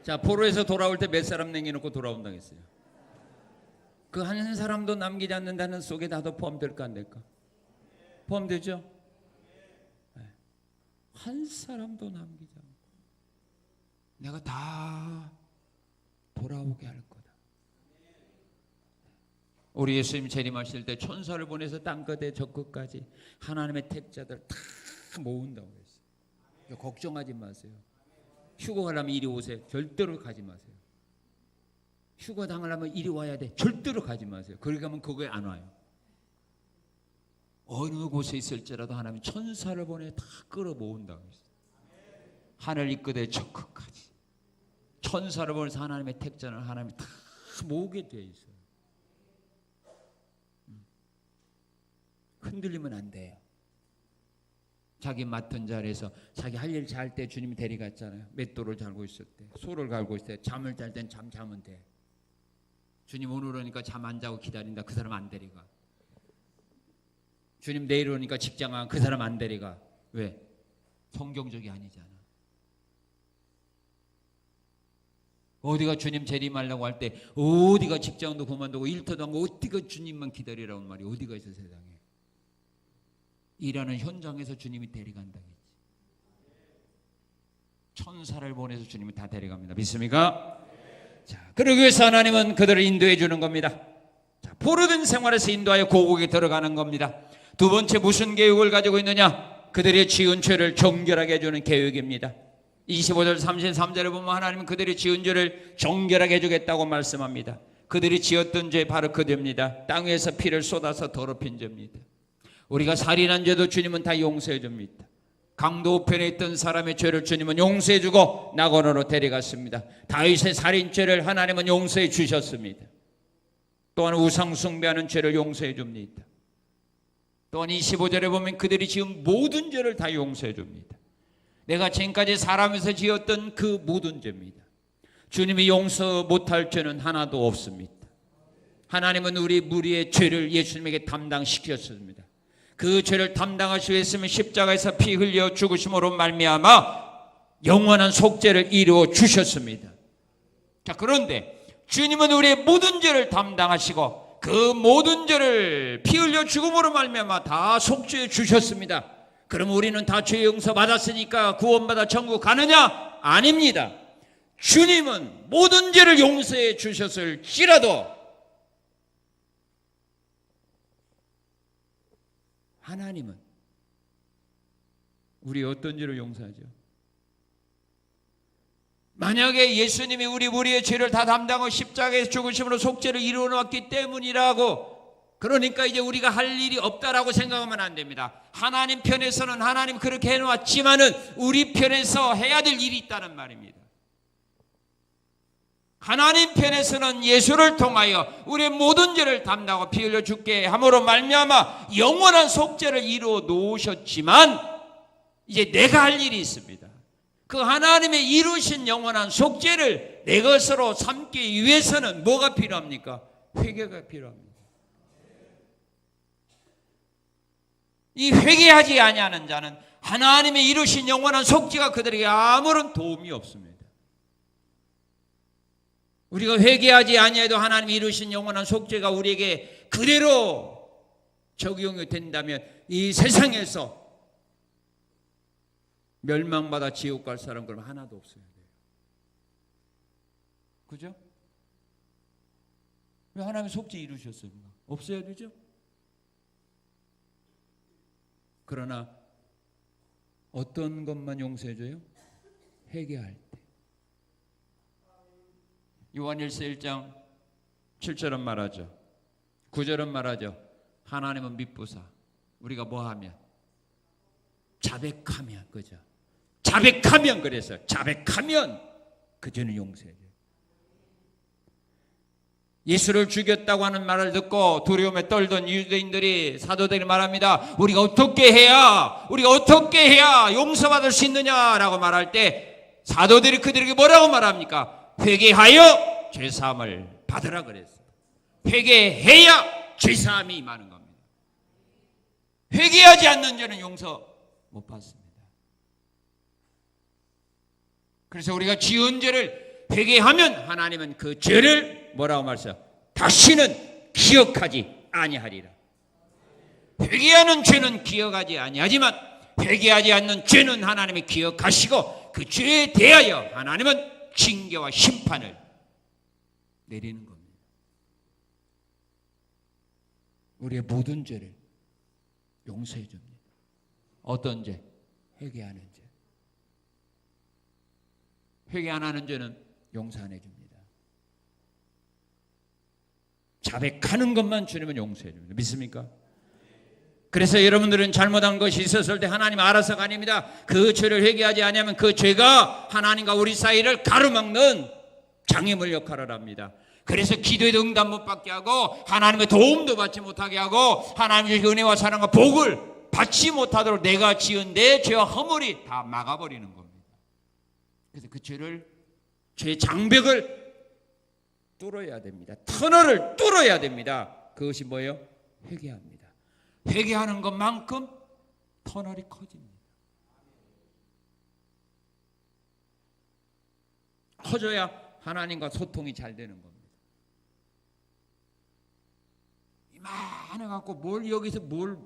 자, 포로에서 돌아올 때 몇 사람 남겨놓고 돌아온다고 했어요. 그 한 사람도 남기지 않는다는 속에 나도 포함될까 안 될까? 포함되죠? 네. 한 사람도 남기지 않고 내가 다 돌아오게 할 거다. 우리 예수님 재림하실 때 천사를 보내서 땅끝에 저 끝까지 하나님의 택자들 다 모은다고 했어요. 걱정하지 마세요. 휴가 가려면 이리 오세요. 절대로 가지 마세요. 휴가 당하려면 이리 와야 돼. 절대로 가지 마세요. 거기 가면 거기에 안 와요. 어느 곳에 있을지라도 하나님 천사를 보내 다 끌어모은다고 했어요. 하늘 이끄되 저 끝까지 천사를 보내서 하나님의 택자를 하나님이 다 모으게 되어 있어요. 흔들리면 안 돼요. 자기 맡은 자리에서 자기 할 일 잘 때 주님이 데려갔잖아요. 맷돌을 달고 있을 때, 소를 갈고 있을 때, 잠을 잘 땐 자면 돼. 주님 오늘 오니까 잠 안 자고 기다린다. 그 사람 안 데려가. 주님 내일 오니까 직장 안, 그 사람 안 데려가. 왜? 성경적이 아니잖아. 어디가 주님 재림하려고 할 때 어디가 직장도 그만두고 일터도 안 가고 어디가 주님만 기다리라는 말이 어디가 있어 세상에. 일하는 현장에서 주님이 데려간다. 천사를 보내서 주님이 다 데려갑니다. 믿습니까? 자, 그러기 위해서 하나님은 그들을 인도해 주는 겁니다. 자, 포로된 생활에서 인도하여 고국에 들어가는 겁니다. 두 번째 무슨 계획을 가지고 있느냐? 그들의 지은 죄를 정결하게 해주는 계획입니다. 25절 33절에 보면 하나님은 그들이 지은 죄를 정결하게 해주겠다고 말씀합니다. 그들이 지었던 죄 바로 그 죄입니다. 땅 위에서 피를 쏟아서 더럽힌 죄입니다. 우리가 살인한 죄도 주님은 다 용서해 줍니다. 강도 우편에 있던 사람의 죄를 주님은 용서해 주고 낙원으로 데려갔습니다. 다윗의 살인죄를 하나님은 용서해 주셨습니다. 또한 우상 숭배하는 죄를 용서해 줍니다. 또한 25절에 보면 그들이 지은 모든 죄를 다 용서해 줍니다. 내가 지금까지 살아면서 지었던 그 모든 죄입니다. 주님이 용서 못할 죄는 하나도 없습니다. 하나님은 우리 무리의 죄를 예수님에게 담당시켰습니다. 그 죄를 담당하시기 위해서는 십자가에서 피 흘려 죽으심으로 말미암아 영원한 속죄를 이루어 주셨습니다. 자, 그런데 주님은 우리의 모든 죄를 담당하시고 그 모든 죄를 피 흘려 죽음으로 말미암아 다 속죄해 주셨습니다. 그럼 우리는 다 죄 용서 받았으니까 구원받아 천국 가느냐? 아닙니다. 주님은 모든 죄를 용서해 주셨을지라도 하나님은 우리 어떤 죄를 용서하죠? 만약에 예수님이 우리 무리의 죄를 다 담당하고 십자가에서 죽으심으로 속죄를 이루어 놓았기 때문이라고, 그러니까 이제 우리가 할 일이 없다라고 생각하면 안 됩니다. 하나님 편에서는 하나님 그렇게 해놓았지만은 우리 편에서 해야 될 일이 있다는 말입니다. 하나님 편에서는 예수를 통하여 우리의 모든 죄를 담당하고 피 흘려 죽게 함으로 말미암아 영원한 속죄를 이루어 놓으셨지만 이제 내가 할 일이 있습니다. 그 하나님의 이루신 영원한 속죄를 내 것으로 삼기 위해서는 뭐가 필요합니까? 회개가 필요합니다. 이 회개하지 아니하는 자는 하나님의 이루신 영원한 속죄가 그들에게 아무런 도움이 없습니다. 우리가 회개하지 아니해도 하나님이 이루신 영원한 속죄가 우리에게 그대로 적용이 된다면 이 세상에서 멸망받아 지옥 갈 사람 그럼 하나도 없어야 돼요. 그죠? 왜 하나님이 속죄 이루셨습니까? 없어야 되죠? 그러나 어떤 것만 용서해줘요? 회개할 때. 요한일서 1장 7절은 말하죠. 9절은 말하죠. 하나님은 미쁘사 우리가 뭐하면? 자백하면, 그죠? 자백하면, 그래서 자백하면 그 죄는 용서해줘요. 예수를 죽였다고 하는 말을 듣고 두려움에 떨던 유대인들이 사도들이 말합니다. 우리가 어떻게 해야 용서받을 수 있느냐라고 말할 때 사도들이 그들에게 뭐라고 말합니까? 회개하여 죄사함을 받으라 그랬어요. 회개해야 죄사함이 임하는 겁니다. 회개하지 않는 죄는 용서 못 받습니다. 그래서 우리가 지은 죄를 회개하면 하나님은 그 죄를 뭐라고 말했어요? 다시는 기억하지 아니하리라. 회개하는 죄는 기억하지 아니하지만 회개하지 않는 죄는 하나님이 기억하시고 그 죄에 대하여 하나님은 징계와 심판을 내리는 겁니다. 우리의 모든 죄를 용서해 줍니다. 어떤 죄? 회개하는 죄. 회개 안 하는 죄는 용서 안 해줍니다. 자백하는 것만 주님은 용서해 줍니다. 믿습니까? 그래서 여러분들은 잘못한 것이 있었을 때 하나님 알아서가 아닙니다. 그 죄를 회개하지 않으면 그 죄가 하나님과 우리 사이를 가로막는 장애물 역할을 합니다. 그래서 기도에도 응답 못 받게 하고 하나님의 도움도 받지 못하게 하고 하나님의 은혜와 사랑과 복을 받지 못하도록 내가 지은 내 죄와 허물이 다 막아버리는 겁니다. 그래서 그 죄 장벽을 뚫어야 됩니다. 터널을 뚫어야 됩니다. 그것이 뭐예요? 회개합니다. 회개하는 것만큼 터널이 커집니다. 커져야 하나님과 소통이 잘 되는 겁니다. 이만해갖고 뭘 여기서 뭘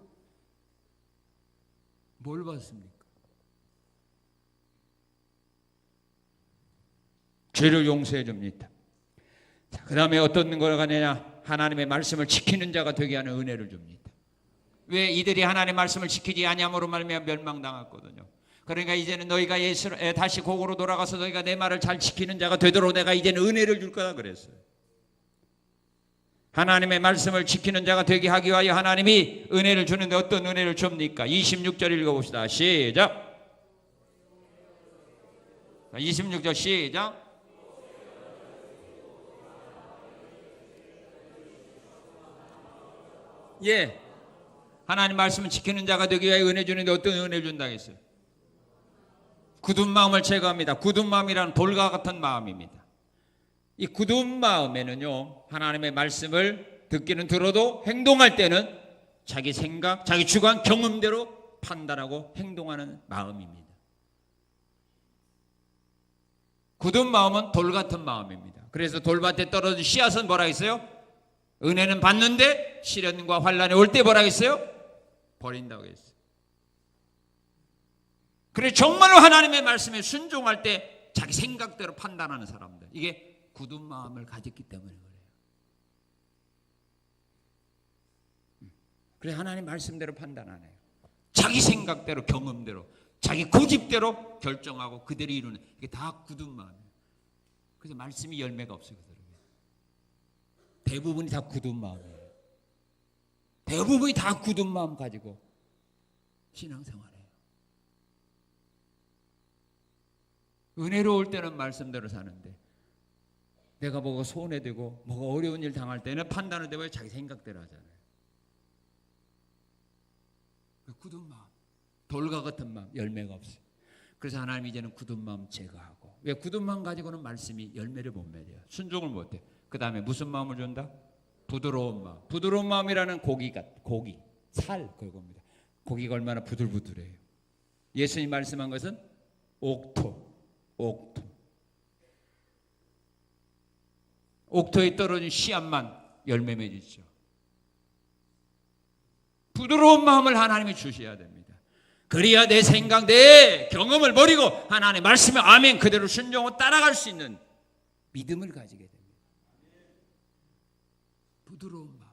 받습니까? 죄를 용서해 줍니다. 그 다음에 어떤 거가 되냐? 하나님의 말씀을 지키는 자가 되게 하는 은혜를 줍니다. 왜? 이들이 하나님의 말씀을 지키지 아니함으로 말미암아 멸망당했거든요. 그러니까 이제는 너희가 다시 고고로 돌아가서 너희가 내 말을 잘 지키는 자가 되도록 내가 이제는 은혜를 줄 거다 그랬어요. 하나님의 말씀을 지키는 자가 되게 하기 위하여 하나님이 은혜를 주는데 어떤 은혜를 줍니까? 26절 읽어봅시다. 시작. 26절 시작. 예, 하나님 말씀을 지키는 자가 되기 위해 은혜 주는데 어떤 은혜를 준다 했어요? 굳은 마음을 제거합니다. 굳은 마음이란 돌과 같은 마음입니다. 이 굳은 마음에는요, 하나님의 말씀을 듣기는 들어도 행동할 때는 자기 생각, 자기 주관, 경험대로 판단하고 행동하는 마음입니다. 굳은 마음은 돌 같은 마음입니다. 그래서 돌밭에 떨어진 씨앗은 뭐라 했어요? 은혜는 받는데 시련과 환난이 올 때 뭐라 했어요? 버린다고 했어요. 그래 정말로 하나님의 말씀에 순종할 때 자기 생각대로 판단하는 사람들, 이게 굳은 마음을 가졌기 때문에 그래요. 그래 하나님 말씀대로 판단 안 해요. 자기 생각대로, 경험대로, 자기 고집대로 결정하고 그대로 이루는, 이게 다 굳은 마음이에요. 그래서 말씀이 열매가 없어요. 대부분이 다 굳은 마음이에요. 대부분이 다 굳은 마음 가지고 신앙생활해요. 은혜로울 때는 말씀대로 사는데 내가 뭐가 손해되고 뭐가 어려운 일 당할 때는 판단을 대고 자기 생각대로 하잖아요. 굳은 마음, 돌과 같은 마음, 열매가 없어요. 그래서 하나님이 이제는 굳은 마음 제거하고, 왜 굳은 마음 가지고는 말씀이 열매를 못 맺어요. 순종을 못 해. 그 다음에 무슨 마음을 준다? 부드러운 마음. 부드러운 마음이라는 고기, 살 그겁니다. 고기가 얼마나 부들부들해요. 예수님 말씀한 것은 옥토에 떨어진 씨앗만 열매 맺으시죠. 부드러운 마음을 하나님이 주셔야 됩니다. 그래야 내 생각, 내 경험을 버리고 하나님의 말씀에 아멘 그대로 순종하고 따라갈 수 있는 믿음을 가지게 됩니다. 부드러운 마음.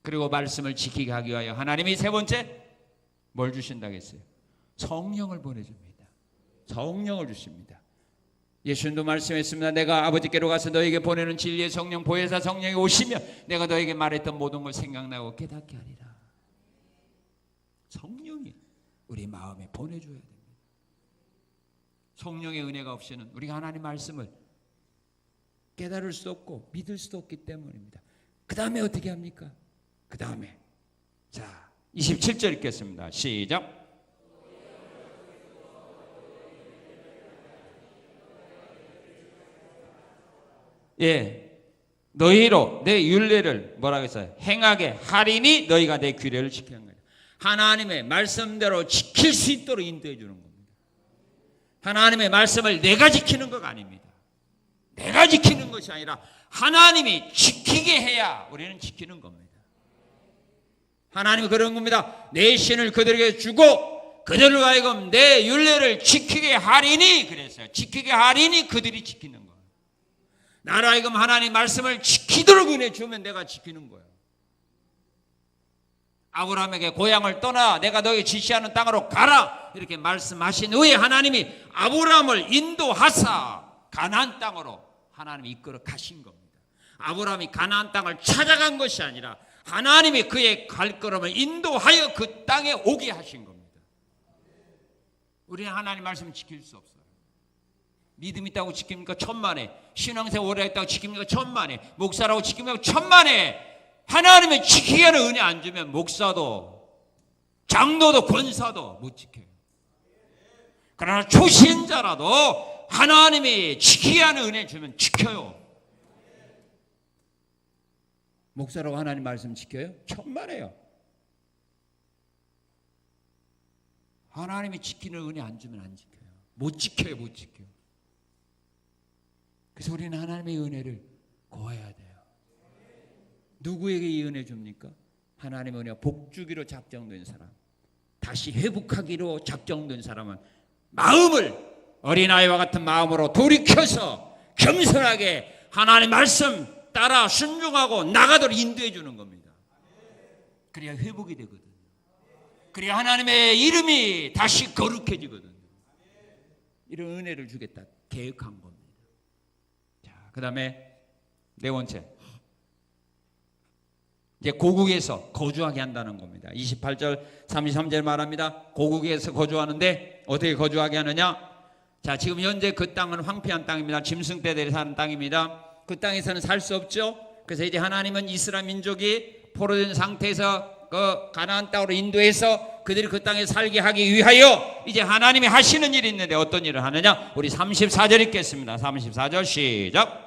그리고 말씀을 지키게 하기 위하여 하나님이 세 번째 뭘 주신다고 했어요? 성령을 보내줍니다. 성령을 주십니다. 예수님도 말씀했습니다. 내가 아버지께로 가서 너에게 보내는 진리의 성령, 보혜사 성령이 오시면 내가 너에게 말했던 모든 걸 생각나고 깨닫게 하리라. 성령이 우리 마음에 보내줘야 됩니다. 성령의 은혜가 없이는 우리가 하나님 말씀을 깨달을 수 없고 믿을 수도 없기 때문입니다. 그 다음에 어떻게 합니까? 그 다음에 자 27절 읽겠습니다. 시작. 예, 너희로 내 율례를 뭐라고 했어요? 행하게 하리니 너희가 내 규례를 지키는 거예요. 하나님의 말씀대로 지킬 수 있도록 인도해 주는 겁니다. 하나님의 말씀을 내가 지키는 것가 아닙니다. 내가 지키는 것이 아니라 하나님이 지키게 해야 우리는 지키는 겁니다. 하나님은 그런 겁니다. 내 신을 그들에게 주고 그들로 하여금 내 율례를 지키게 하리니 그랬어요. 지키게 하리니 그들이 지키는 거예요. 나로 하여금 하나님 말씀을 지키도록 은혜 주면 내가 지키는 거예요. 아브라함에게 고향을 떠나 내가 너희 지시하는 땅으로 가라 이렇게 말씀하신 후에 하나님이 아브라함을 인도하사 가나안 땅으로 하나님이 이끌어 가신 겁니다. 아브라함이 가나안 땅을 찾아간 것이 아니라 하나님이 그의 발걸음을 인도하여 그 땅에 오게 하신 겁니다. 우리는 하나님 말씀 지킬 수 없어요. 믿음 있다고 지킵니까? 천만에. 신앙생활 오래 했다고 지킵니까? 천만에. 목사라고 지킵니까? 천만에. 하나님의 지키게 하는 은혜 안 주면 목사도 장로도 권사도 못 지켜요. 그러나 초신자라도 하나님이 지키게 하는 은혜 주면 지켜요. 목사라고 하나님 말씀 지켜요? 천만에요. 하나님이 지키는 은혜 안 주면 안 지켜요. 못 지켜요. 못 지켜요. 그래서 우리는 하나님의 은혜를 구해야 돼요. 누구에게 이 은혜 줍니까? 하나님의 은혜가 복주기로 작정된 사람, 다시 회복하기로 작정된 사람은 마음을 어린아이와 같은 마음으로 돌이켜서 겸손하게 하나님 말씀 따라 순종하고 나가도록 인도해 주는 겁니다. 그래야 회복이 되거든요. 그래야 하나님의 이름이 다시 거룩해지거든요. 이런 은혜를 주겠다 계획한 겁니다. 자, 그 다음에 네 번째, 이제 고국에서 거주하게 한다는 겁니다. 28절 33절 말합니다. 고국에서 거주하는데 어떻게 거주하게 하느냐? 자, 지금 현재 그 땅은 황폐한 땅입니다. 짐승떼들이 사는 땅입니다. 그 땅에서는 살 수 없죠. 그래서 이제 하나님은 이스라엘 민족이 포로된 상태에서 그 가나안 땅으로 인도해서 그들이 그 땅에 살게 하기 위하여 이제 하나님이 하시는 일이 있는데 어떤 일을 하느냐? 우리 34절 읽겠습니다. 34절 시작.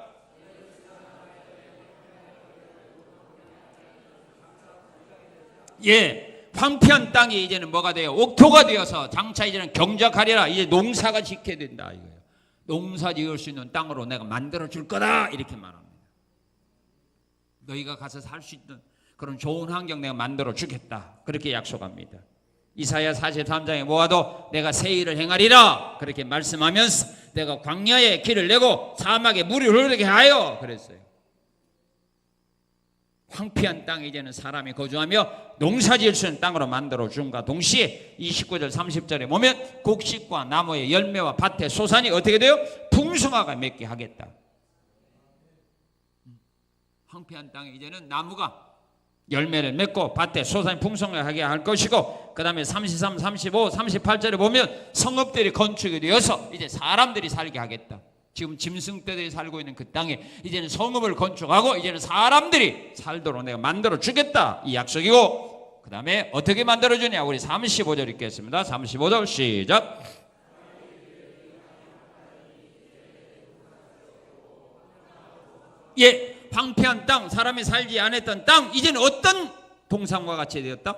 예, 황폐한 땅이 이제는 뭐가 돼요? 옥토가 되어서 장차 이제는 경작하리라. 이제 농사가 짓게 된다 이거예요. 농사 지을 수 있는 땅으로 내가 만들어 줄 거다 이렇게 말합니다. 너희가 가서 살 수 있는 그런 좋은 환경 내가 만들어 주겠다 그렇게 약속합니다. 이사야 43장에 모아도 내가 새 일을 행하리라 그렇게 말씀하면서 내가 광야에 길을 내고 사막에 물이 흐르게 하여 그랬어요. 황폐한 땅에 이제는 사람이 거주하며 농사지을 수 있는 땅으로 만들어줌과 동시에 29절 30절에 보면 곡식과 나무의 열매와 밭의 소산이 어떻게 돼요? 풍성하게 맺게 하겠다. 황폐한 땅에 이제는 나무가 열매를 맺고 밭에 소산이 풍성하게 할 것이고 그 다음에 33, 35, 38절에 보면 성읍들이 건축이 되어서 이제 사람들이 살게 하겠다. 지금 짐승떼들이 살고 있는 그 땅에 이제는 성읍을 건축하고 이제는 사람들이 살도록 내가 만들어 주겠다 이 약속이고 그 다음에 어떻게 만들어 주냐 우리 35절 읽겠습니다. 35절 시작. 예, 황폐한 땅, 사람이 살지 않았던 땅 이제는 어떤 동산과 같이 되었다?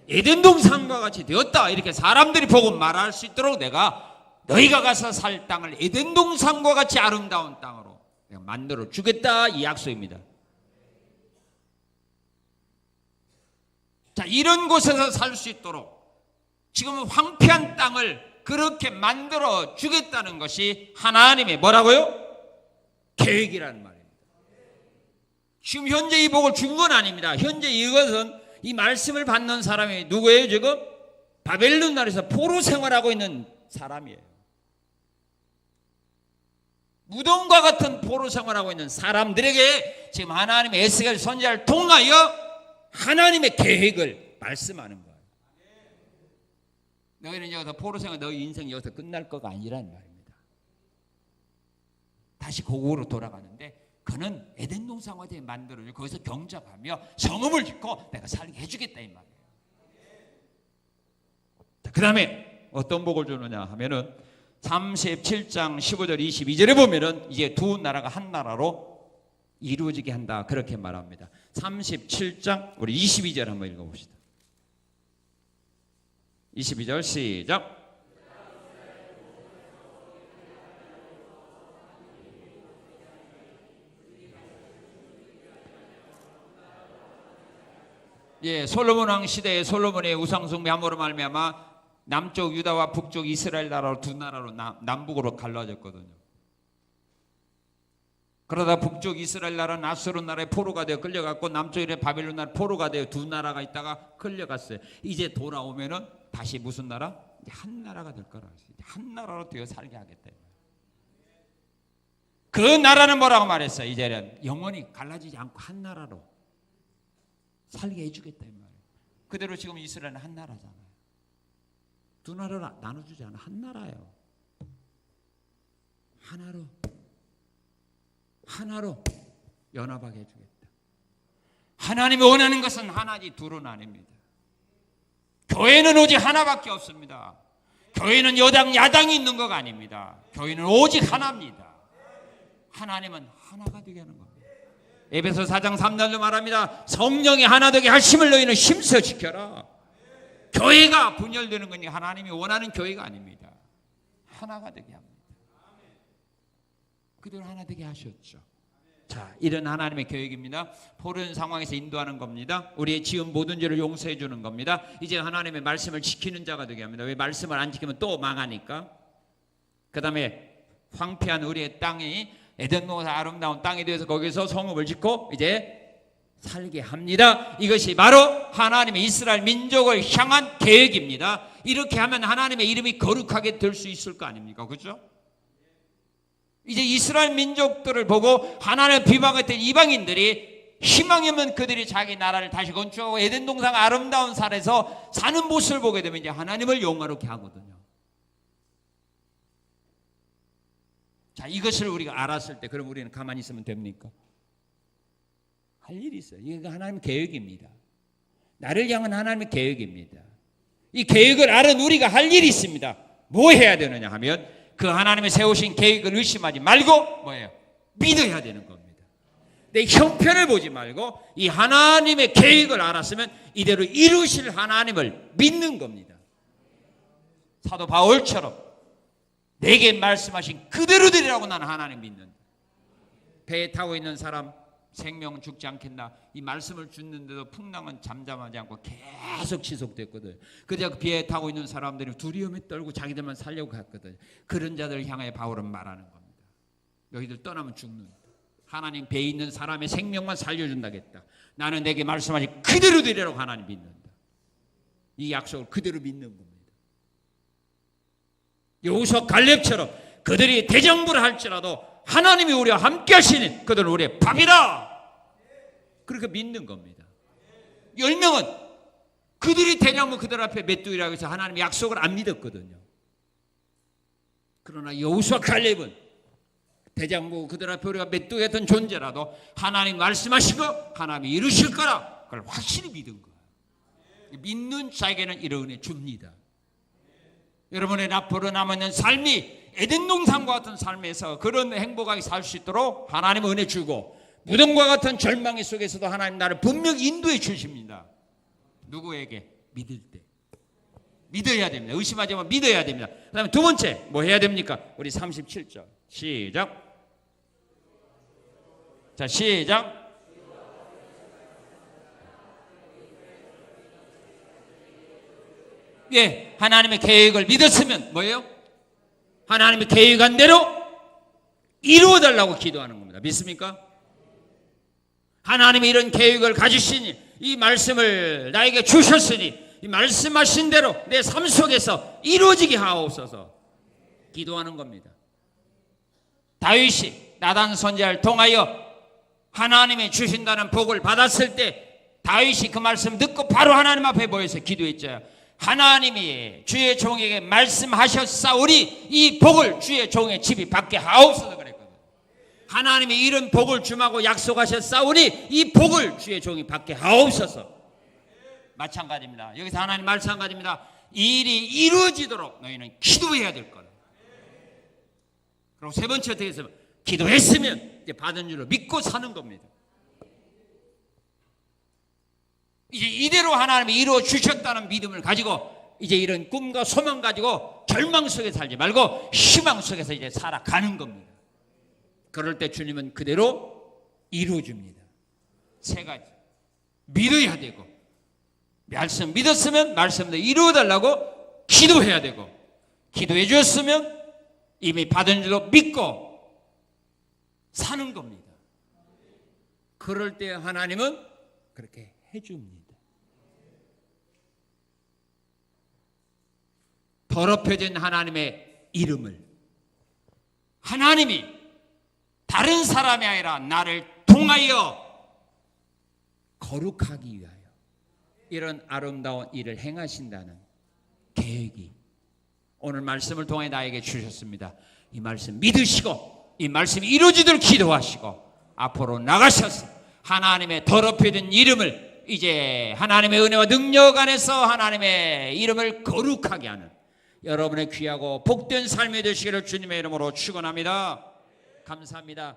에덴 동산과 같이 되었다. 이렇게 사람들이 보고 말할 수 있도록 내가 너희가 가서 살 땅을 에덴 동산과 같이 아름다운 땅으로 내가 만들어 주겠다 이 약속입니다. 자, 이런 곳에서 살 수 있도록 지금 황폐한 땅을 그렇게 만들어 주겠다는 것이 하나님의 뭐라고요? 계획이라는 말입니다. 지금 현재 이 복을 준 건 아닙니다. 현재 이것은 이 말씀을 받는 사람이 누구예요? 지금 바벨론 나라에서 포로 생활하고 있는 사람이에요. 무덤과 같은 포로 생활하고 있는 사람들에게 지금 하나님의 에스겔 선지자를 통하여 하나님의 계획을 말씀하는 거예요. 너희는 여기서 포로 생활, 너희 인생이 여기서 끝날 거가 아니라는 말입니다. 다시 고국으로 돌아가는데 그는 에덴 동산과 대해 만들어줘 거기서 경작하며 성읍을 짓고 내가 살게 해주겠다 이 말이에요. 그 다음에 어떤 복을 주느냐 하면은 37장 15절 22절에 보면은 이제 두 나라가 한 나라로 이루어지게 한다 그렇게 말합니다. 37장 우리 22절 한번 읽어봅시다. 22절 시작. 예, 솔로몬 왕 시대에 솔로몬의 우상숭배함으로 말미암아 남쪽 유다와 북쪽 이스라엘 나라로 두 나라로 남북으로 갈라졌거든요. 그러다 북쪽 이스라엘 나라는 아수르 나라의 포로가 되어 끌려갔고 남쪽에 바빌론 나라 포로가 되어 두 나라가 있다가 끌려갔어요. 이제 돌아오면은 다시 무슨 나라? 한 나라가 될 거라. 한 나라로 되어 살게 하겠다. 그 나라는 뭐라고 말했어요? 이제는 영원히 갈라지지 않고 한 나라로 살게 해주겠다 이 말이에요. 그대로 지금 이스라엘은 한 나라잖아요. 두 나라로 나눠주지 않아. 한 나라예요. 하나로 연합하게 해주겠다. 하나님이 원하는 것은 하나지 둘은 아닙니다. 교회는 오직 하나밖에 없습니다. 교회는 여당 야당이 있는 거가 아닙니다. 교회는 오직 하나입니다. 하나님은 하나가 되게 하는 겁니다. 에베소 4장 3절로 말합니다. 성령이 하나 되게 하심을 너희는 힘써 지켜라. 교회가 분열되는 건 하나님이 원하는 교회가 아닙니다. 하나가 되게 합니다. 그대로 하나 되게 하셨죠. 자, 이런 하나님의 계획입니다. 포로된 상황에서 인도하는 겁니다. 우리의 지은 모든 죄를 용서해 주는 겁니다. 이제 하나님의 말씀을 지키는 자가 되게 합니다. 왜 말씀을 안 지키면 또 망하니까. 그 다음에 황폐한 우리의 땅이 에덴 동산 아름다운 땅에 대해서 거기서 성읍을 짓고 이제 살게 합니다. 이것이 바로 하나님의 이스라엘 민족을 향한 계획입니다. 이렇게 하면 하나님의 이름이 거룩하게 될 수 있을 거 아닙니까? 그렇죠? 이제 이스라엘 민족들을 보고 하나님을 비방했던 이방인들이 희망이 없는 그들이 자기 나라를 다시 건축하고 에덴 동산 아름다운 산에서 사는 모습을 보게 되면 이제 하나님을 영화롭게 하거든요. 자, 이것을 우리가 알았을 때 그럼 우리는 가만히 있으면 됩니까? 할 일이 있어요. 이게 하나님의 계획입니다. 나를 향한 하나님의 계획입니다. 이 계획을 알은 우리가 할 일이 있습니다. 뭐 해야 되느냐 하면 그 하나님의 세우신 계획을 의심하지 말고 뭐예요? 믿어야 되는 겁니다. 내 형편을 보지 말고 이 하나님의 계획을 알았으면 이대로 이루실 하나님을 믿는 겁니다. 사도 바울처럼 내게 말씀하신 그대로 되리라고 나는 하나님 믿는다. 배에 타고 있는 사람 생명은 죽지 않겠나 이 말씀을 듣는데도 풍랑은 잠잠하지 않고 계속 지속됐거든. 그래서 그 배에 타고 있는 사람들이 두려움에 떨고 자기들만 살려고 갔거든. 그런 자들을 향해 바울은 말하는 겁니다. 너희들 떠나면 죽는다. 하나님 배에 있는 사람의 생명만 살려준다겠다. 나는 내게 말씀하신 그대로 되리라고 하나님 믿는다. 이 약속을 그대로 믿는 겁니다. 여호수아 갈렙처럼 그들이 대장부를 할지라도 하나님이 우리와 함께 하시니 그들은 우리의 밥이다. 그렇게 믿는 겁니다. 10명은 그들이 대장부 그들 앞에 메뚜기라고 해서 하나님의 약속을 안 믿었거든요. 그러나 여호수아 갈렙은 대장부 그들 앞에 우리가 메뚜기 같은 존재라도 하나님 말씀하시고 하나님이 이루실 거라 그걸 확실히 믿은 거예요. 믿는 자에게는 이런 은혜 줍니다. 여러분의 앞으로 남아있는 삶이 에덴 동산과 같은 삶에서 그런 행복하게 살 수 있도록 하나님은 은혜 주고 무덤과 같은 절망 속에서도 하나님 나를 분명히 인도해 주십니다. 누구에게? 믿을 때. 믿어야 됩니다. 의심하지 말고 믿어야 됩니다. 그 다음에 두 번째 뭐 해야 됩니까? 우리 37절 시작. 자 시작. 예, 하나님의 계획을 믿었으면 뭐예요? 하나님의 계획한 대로 이루어달라고 기도하는 겁니다. 믿습니까? 하나님이 이런 계획을 가지시니 이 말씀을 나에게 주셨으니 이 말씀하신 대로 내 삶 속에서 이루어지게 하옵소서 기도하는 겁니다. 다윗이 나단 선지자를 통하여 하나님이 주신다는 복을 받았을 때 다윗이 그 말씀 듣고 바로 하나님 앞에 모여서 기도했죠. 하나님이 주의 종에게 말씀하셨사오니 이 복을 주의 종의 집이 받게 하옵소서 그랬거든요. 하나님이 이런 복을 주마고 약속하셨사오니 이 복을 주의 종이 받게 하옵소서. 마찬가지입니다. 여기서 하나님 마찬가지입니다. 이 일이 이루어지도록 너희는 기도해야 될 거라. 그리고 세 번째 어떻게 했으면 기도했으면 이제 받은 줄로 믿고 사는 겁니다. 이제 이대로 하나님이 이루어 주셨다는 믿음을 가지고 이제 이런 꿈과 소망 가지고 절망 속에 살지 말고 희망 속에서 이제 살아가는 겁니다. 그럴 때 주님은 그대로 이루어 줍니다. 세 가지. 믿어야 되고, 말씀 믿었으면 말씀도 이루어 달라고 기도해야 되고, 기도해 주었으면 이미 받은 줄로 믿고 사는 겁니다. 그럴 때 하나님은 그렇게 해줍니다. 더럽혀진 하나님의 이름을 하나님이 다른 사람이 아니라 나를 통하여 거룩하기 위하여 이런 아름다운 일을 행하신다는 계획이 오늘 말씀을 통해 나에게 주셨습니다. 이 말씀 믿으시고 이 말씀이 이루어지도록 기도하시고 앞으로 나가셔서 하나님의 더럽혀진 이름을 이제 하나님의 은혜와 능력 안에서 하나님의 이름을 거룩하게 하는 여러분의 귀하고 복된 삶이 되시기를 주님의 이름으로 축원합니다. 감사합니다.